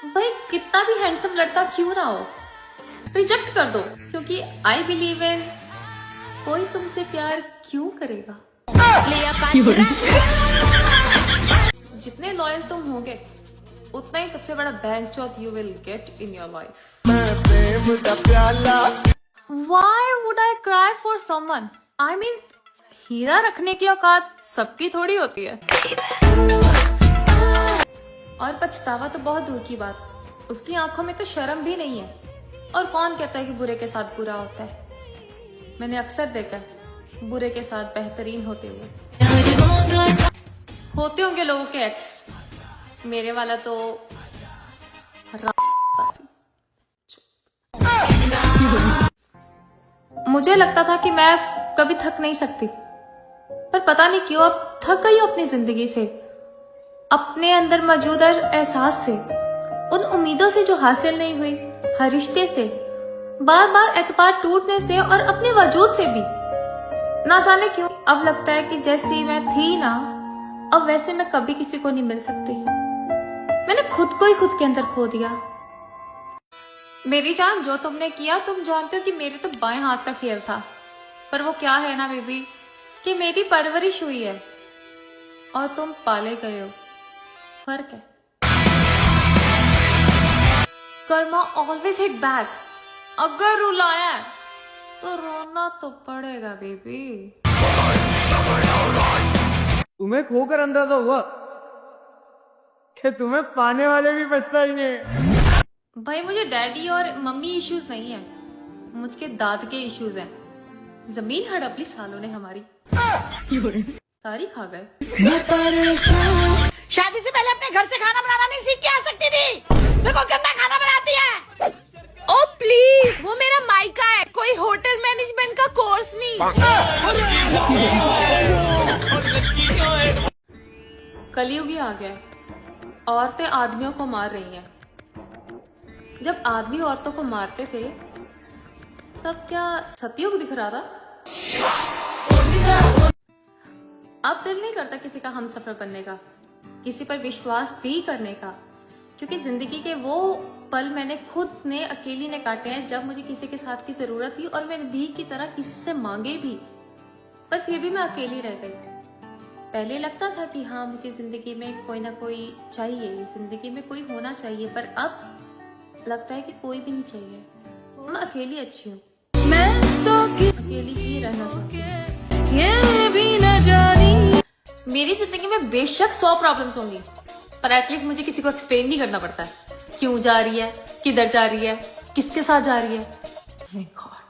भाई कितना भी हैंडसम लड़का क्यों ना हो, रिजेक्ट कर दो, क्योंकि आई बिलीव इन कोई तुमसे प्यार क्यों करेगा। जितने लॉयल तुम होगे उतना ही सबसे बड़ा बैंचौथ you will get in your life. Why would I cry for someone? I mean, हीरा रखने की औकात सबकी थोड़ी होती है। और पछतावा तो बहुत दूर की बात, उसकी आंखों में तो शर्म भी नहीं है। और कौन कहता है कि बुरे के साथ बुरा होता है। मैंने अक्सर देखा बुरे के साथ बेहतरीन होते होंगे लोगों के एक्स। मेरे वाला तो मुझे लगता था कि मैं कभी थक नहीं सकती, पर पता नहीं क्यों अब थक गई हूं अपनी जिंदगी से, अपने अंदर मौजूद हर एहसास से, उन उम्मीदों से जो हासिल नहीं हुई, हर रिश्ते से, बार बार एतबार टूटने से और अपने वजूद से भी। ना जाने क्यों अब लगता है कि जैसी मैं थी ना, अब वैसे मैं कभी किसी को नहीं मिल सकती। मैंने खुद को ही खुद के अंदर खो दिया। मेरी जान, जो तुमने किया तुम जानते हो कि मेरे तो बाएं हाथ का खेल था, पर वो क्या है ना बेबी कि मेरी परवरिश हुई है और तुम पाले गए हो। फर्क है। Karma always hit back. अगर रुलाया है तो रोना तो पड़ेगा बेबी। तुम्हें खोकर अंदाजा हुआ कि तुम्हें पाने वाले भी पछताएंगे। भाई मुझे डैडी और मम्मी इश्यूज नहीं है, मुझके दाद के इश्यूज हैं। जमीन हड़प ली सालों ने हमारी, सारी खा गए। शादी से पहले अपने घर से खाना बनाना नहीं सीख के आ सकती थी। मेरे को गंदा खाना बनाती है। ओ प्लीज, वो मेरा मायका है, कोई होटल मैनेजमेंट का कोर्स नहीं। कलयुग ही आ गया, औरतें आदमियों को मार रही हैं। जब आदमी औरतों को मारते थे तब क्या सतयुग दिख रहा था? अब दिल नहीं करता किसी का हमसफर बनने का, किसी पर विश्वास भी करने का, क्योंकि जिंदगी के वो पल मैंने खुद ने अकेली ने काटे हैं जब मुझे किसी के साथ की जरूरत थी और मैंने भीख की तरह किसी से मांगे भी, पर फिर भी मैं अकेली रह गई। पहले लगता था कि हाँ मुझे जिंदगी में कोई ना कोई चाहिए, जिंदगी में कोई होना चाहिए, पर अब लगता है कि कोई भी नहीं चाहिए। मैं अकेली अच्छी हूँ, मैं तो अकेली ही रहना चाहती हूँ। ये भी न जानी मेरी जिंदगी में बेशक 100 प्रॉब्लम्स होंगी, पर एटलीस्ट मुझे किसी को एक्सप्लेन नहीं करना पड़ता है क्यों जा रही है, किधर जा रही है, किसके साथ जा रही है। Thank God।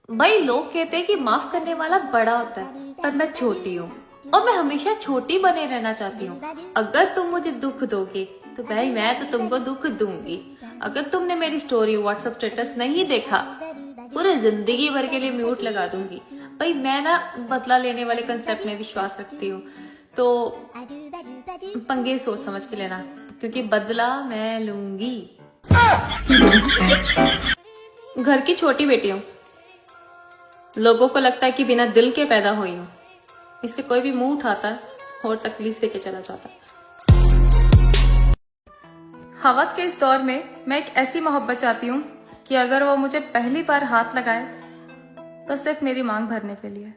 भाई लोग कहते हैं कि माफ करने वाला बड़ा होता है, पर मैं छोटी हूँ और मैं हमेशा छोटी बने रहना चाहती हूँ। अगर तुम मुझे दुख दोगे तो भाई मैं तो तुमको दुख दूंगी। अगर तुमने मेरी स्टोरी व्हाट्सएप स्टेटस नहीं देखा, पूरे जिंदगी भर के लिए म्यूट लगा दूंगी। भाई मैं ना बदला लेने वाले कंसेप्ट में विश्वास रखती हूँ, तो पंगे सोच समझ के लेना, क्योंकि बदला मैं लूंगी। घर की छोटी बेटी हूँ, लोगों को लगता है कि बिना दिल के पैदा हुई हूँ, इसलिए कोई भी मुंह उठाता है और तकलीफ देके चला जाता है। हवस के इस दौर में मैं एक ऐसी मोहब्बत चाहती हूँ कि अगर वो मुझे पहली बार हाथ लगाए तो सिर्फ मेरी मांग भरने के लिए।